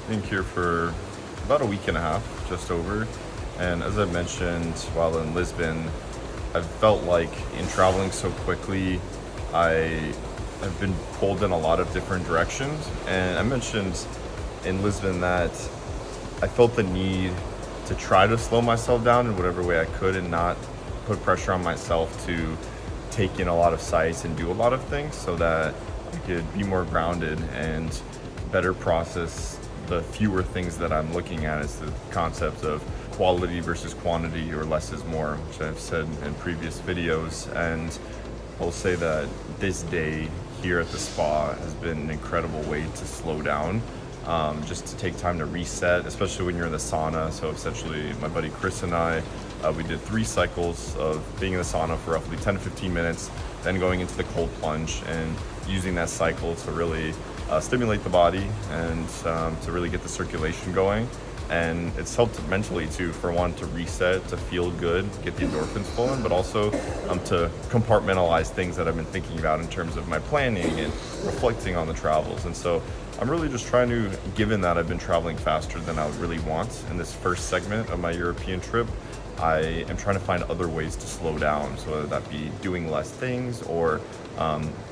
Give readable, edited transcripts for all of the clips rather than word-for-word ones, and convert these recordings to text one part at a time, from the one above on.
being here for about a week and a half, just over. And as I mentioned while in Lisbon, I've felt like in traveling so quickly, I have been pulled in a lot of different directions. And I mentioned in Lisbon that I felt the need to try to slow myself down in whatever way I could and not put pressure on myself to take in a lot of sights and do a lot of things, so that I could be more grounded and better process the fewer things that I'm looking at. As the concept of quality versus quantity, or less is more, which I've said in previous videos. And I'll say that this day here at the spa has been an incredible way to slow down, just to take time to reset, especially when you're in the sauna. So essentially my buddy Klis and I, we did 3 cycles of being in the sauna for roughly 10 to 15 minutes, then going into the cold plunge and using that cycle to really stimulate the body and to really get the circulation going. And it's helped mentally too, for one, to reset, to feel good, get the endorphins flowing, but also to compartmentalize things that I've been thinking about in terms of my planning and reflecting on the travels. And so I'm really just trying to, given that I've been traveling faster than I would really want in this first segment of my European trip, I am trying to find other ways to slow down. So whether that be doing less things, or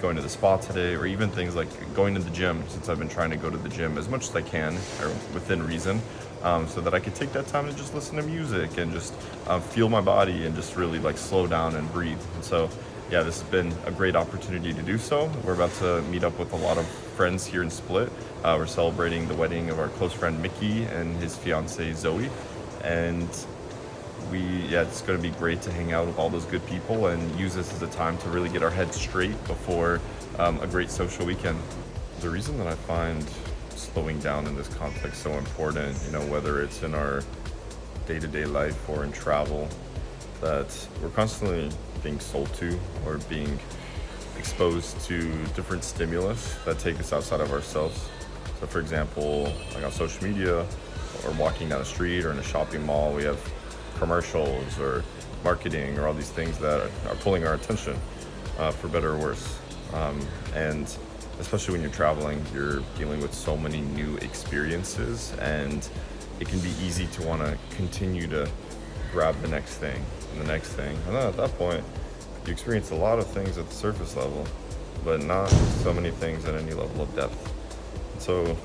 going to the spa today, or even things like going to the gym, since I've been trying to go to the gym as much as I can, or within reason, so that I could take that time to just listen to music and just feel my body and just really like slow down and breathe. And so yeah, this has been a great opportunity to do so. We're about to meet up with a lot of friends here in Split. We're celebrating the wedding of our close friend Mickey and his fiancée Zoe. And it's going to be great to hang out with all those good people and use this as a time to really get our heads straight before a great social weekend. The reason that I find slowing down in this context so important, whether it's in our day-to-day life or in travel, that we're constantly being sold to or being exposed to different stimulus that take us outside of ourselves. So for example, like on social media or walking down the street or in a shopping mall, we have commercials or marketing or all these things that are pulling our attention, for better or worse. And especially when you're traveling, you're dealing with so many new experiences, and it can be easy to want to continue to grab the next thing and the next thing. And then at that point, you experience a lot of things at the surface level, but not so many things at any level of depth. So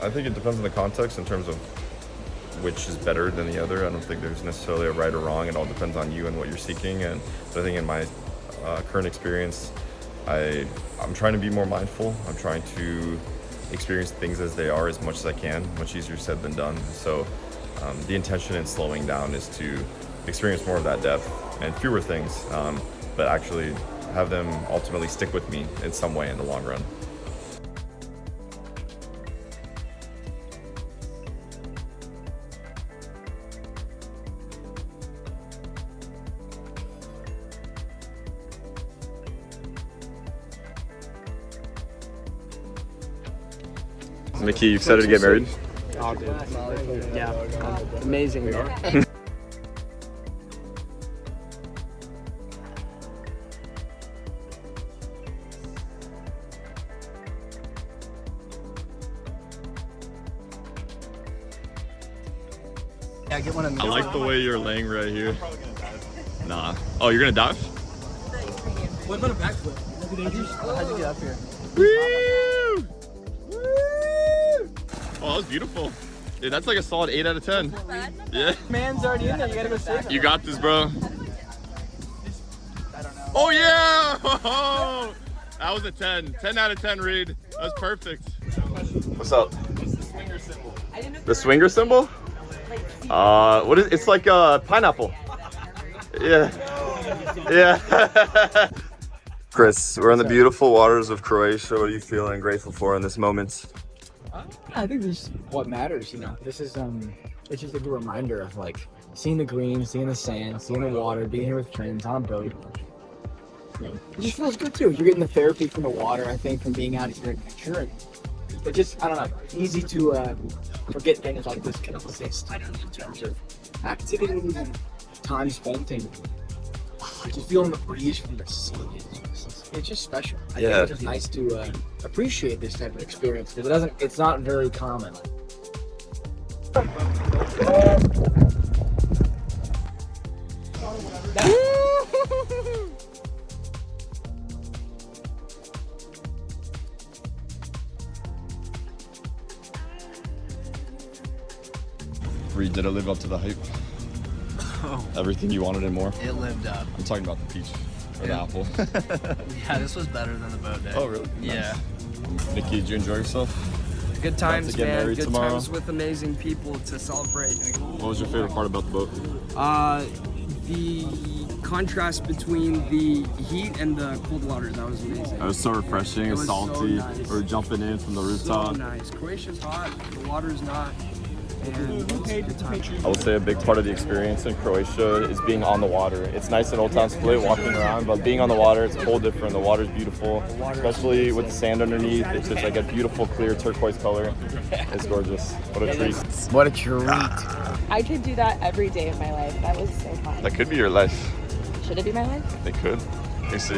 I think it depends on the context in terms of which is better than the other. I don't think there's necessarily a right or wrong. It all depends on you and what you're seeking. And I think in my current experience, I'm trying to be more mindful. I'm trying to experience things as they are as much as I can. Much easier said than done. So the intention in slowing down is to experience more of that depth and fewer things, but actually have them ultimately stick with me in some way in the long run. Mickey, you excited to get married? Oh, dude. Yeah. Amazing, man. Yeah, get one of I like the way you're laying right here. Nah. Oh, you're gonna dive? What about a backflip? How'd you get up here? Woo! Oh, that was beautiful. Dude, that's like a solid 8 out of 10. Yeah. Man's already in there. You gotta go save him. You got this, bro. Oh, yeah! Oh, that was a 10. 10 out of 10, Reed. That was perfect. What's up? What's the swinger symbol? The swinger symbol? What is it's like a pineapple. Yeah. Yeah. Klis, we're in the beautiful waters of Croatia. What are you feeling grateful for in this moment? I think this is what matters, This is it's just a good reminder of like seeing the green, seeing the sand, seeing the water, being here with friends on a boat. It just feels good too. You're getting the therapy from the water, I think, from being out here in nature. And it just, I don't know, it's easy to forget things like this can exist in terms of activities and time spent and just feeling the breeze from the sea. it's just special. I Yeah. think it's just nice to appreciate this type of experience because it's not very common. Reed, did it live up to the hype? Oh, Everything you wanted and more? it lived up. I'm talking about the peach or the apple. Yeah, this was better than the boat day. Oh, really? Yeah. Nikki, did you enjoy yourself? Good times, get man. married Good tomorrow. times with amazing people to celebrate. What was your favorite part about the boat? The contrast between the heat and the cold water, that was amazing. It was so refreshing, It and was so salty. nice. We were jumping in from the So rooftop. nice. Croatia's hot, the water's not, and it's a good time. I would say a big part of the experience in Croatia is being on the water. It's nice in Old Town Split walking around, but being on the water, it's a whole different. The water's beautiful, especially with the sand underneath. It's just like a beautiful, clear turquoise color. It's gorgeous. What a treat. What a treat. I could do that every day of my life. That was so fun. That could be your life. Should it be my life? It could. You see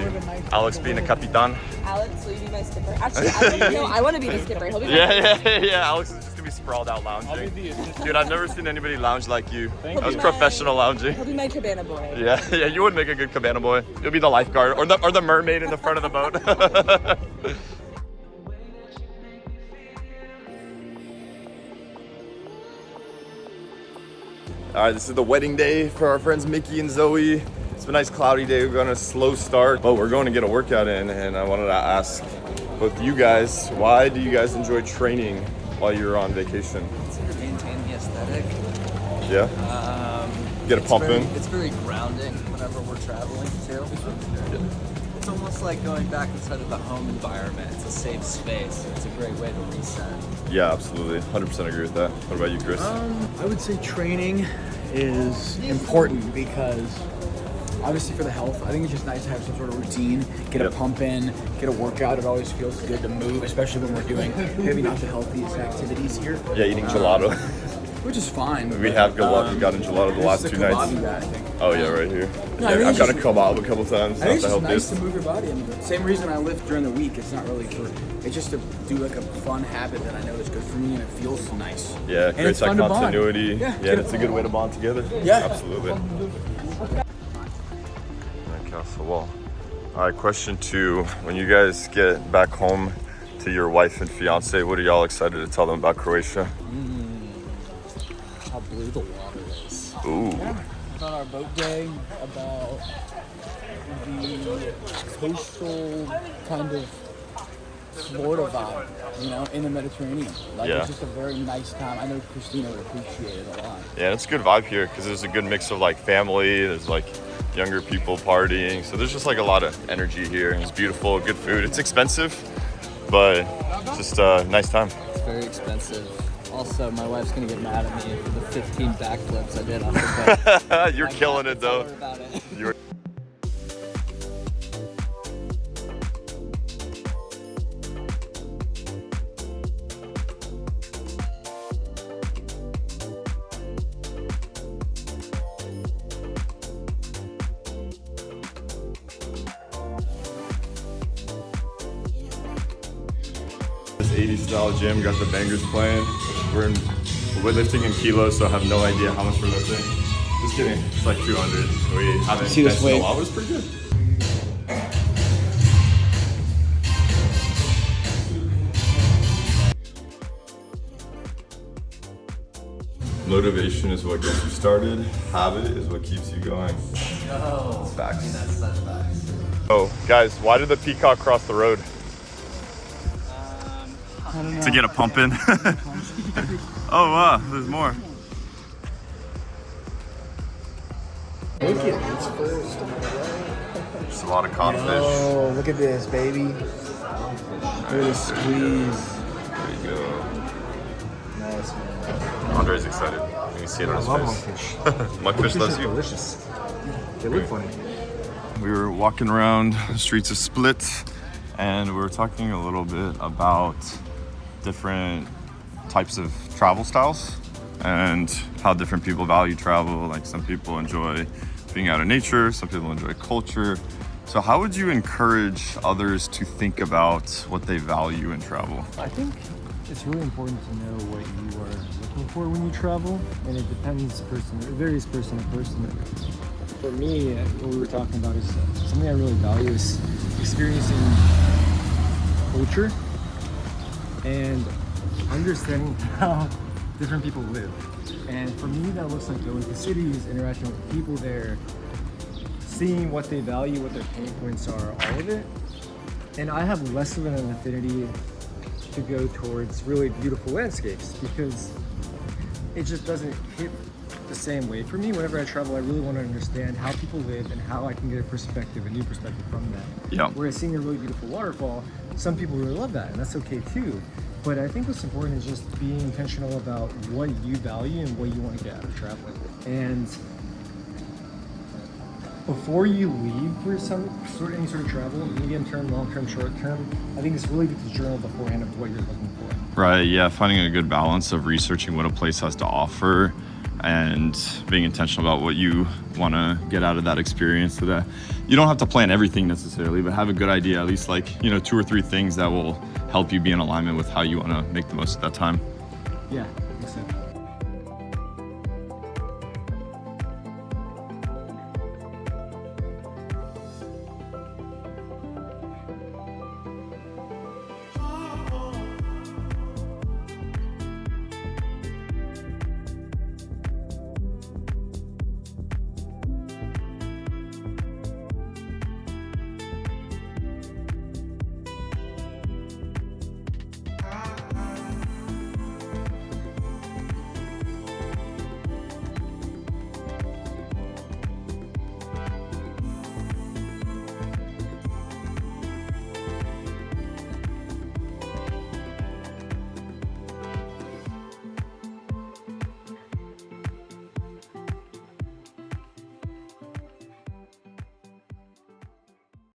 Alex being a capitan. Alex, will you be my skipper? Actually, I want to be the skipper. He'll be my Yeah. Alex is just gonna be sprawled out lounging. Dude, I've never seen anybody lounge like you. That was professional lounging. He'll be my cabana boy. Yeah, you would make a good cabana boy. You'll be the lifeguard or the mermaid in the front of the boat. All right, this is the wedding day for our friends Mickey and Zoe. It's a nice cloudy day. We're going on a slow start, but we're going to get a workout in. And I wanted to ask both you guys, why do you guys enjoy training while you're on vacation? It's to maintain the aesthetic. Yeah? Get a pump in? It's very grounding whenever we're traveling too. It's almost like going back inside of the home environment. It's a safe space. It's a great way to reset. Yeah, absolutely. 100% agree with that. What about you, Chris? I would say training is important because obviously for the health, I think it's just nice to have some sort of routine, get a Yep. pump in, get a workout. It always feels good to move, especially when we're doing maybe not the healthiest activities here. Yeah, eating gelato. Which is fine. We have we've gotten gelato the last 2 nights. I think. Oh yeah, right here. No, I Yeah, think I've it's got a just- kebab a couple times. I Not think it's the just nice healthiest. to move your body. I mean, same reason I lift during the week. It's not really for. It's just to do like a fun habit that I know is good for me and it feels nice. Yeah, And creates it's that fun to bond. continuity. Yeah, Yeah, and it's a good way to bond together. Yeah. Absolutely. That castle wall. All right, question 2. When you guys get back home to your wife and fiance, what are y'all excited to tell them about Croatia? How blue the water is. Ooh. About our boat day, about the coastal kind of Florida vibe, you know, in the Mediterranean. Like Yeah. it's just a very nice time. I know Christina would appreciate it a lot. Yeah, it's a good vibe here because there's a good mix of like family, there's like younger people partying. So there's just like a lot of energy here. It's beautiful, good food. It's expensive, but just a nice time. It's very expensive. Also, my wife's gonna get mad at me for the 15 backflips I did off the boat. You're killing it though. Tell her about it. You're This 80s style gym, got the bangers playing. We're lifting in kilos, so I have no idea how much we're lifting. Just kidding, it's like 200. We haven't See this tested in a weight? while, it was pretty good. Motivation is what gets you started. Habit is what keeps you going. Oh, Facts. that's such facts. Oh, guys, why did the Peacock cross the road? To get a pump in. Oh wow, there's more. Look at it's first. There's a lot of codfish. Oh, look at this, baby. Look at this squeeze. There you go. Nice, man. Andre's excited. You can see it on his face. monkfish. Monkfish loves you. Delicious. They look funny. We were walking around the streets of Split, and we were talking a little bit about different types of travel styles and how different people value travel. Like some people enjoy being out in nature, some people enjoy culture, So how would you encourage others to think about what they value in travel? I think it's really important to know what you are looking for when you travel, and it depends it varies person to person. For me, what we were talking about is something I really value is experiencing culture and understanding how different people live. And for me, that looks like going to cities, interacting with people there, seeing what they value, what their pain points are, all of it. And I have less of an affinity to go towards really beautiful landscapes because it just doesn't hit the same way for me. Whenever I travel, I really want to understand how people live and how I can get a new perspective from that. Yeah. Whereas seeing a really beautiful waterfall, some people really love that, and that's okay too. But I think what's important is just being intentional about what you value and what you want to get out of traveling. And before you leave for any sort of travel, medium term, long term, short term, I think it's really good to journal beforehand of what you're looking for. Right, yeah, finding a good balance of researching what a place has to offer and being intentional about what you want to get out of that experience, so that you don't have to plan everything necessarily, but have a good idea, at least 2 or 3 things that will help you be in alignment with how you want to make the most of that time. Yeah, I think so.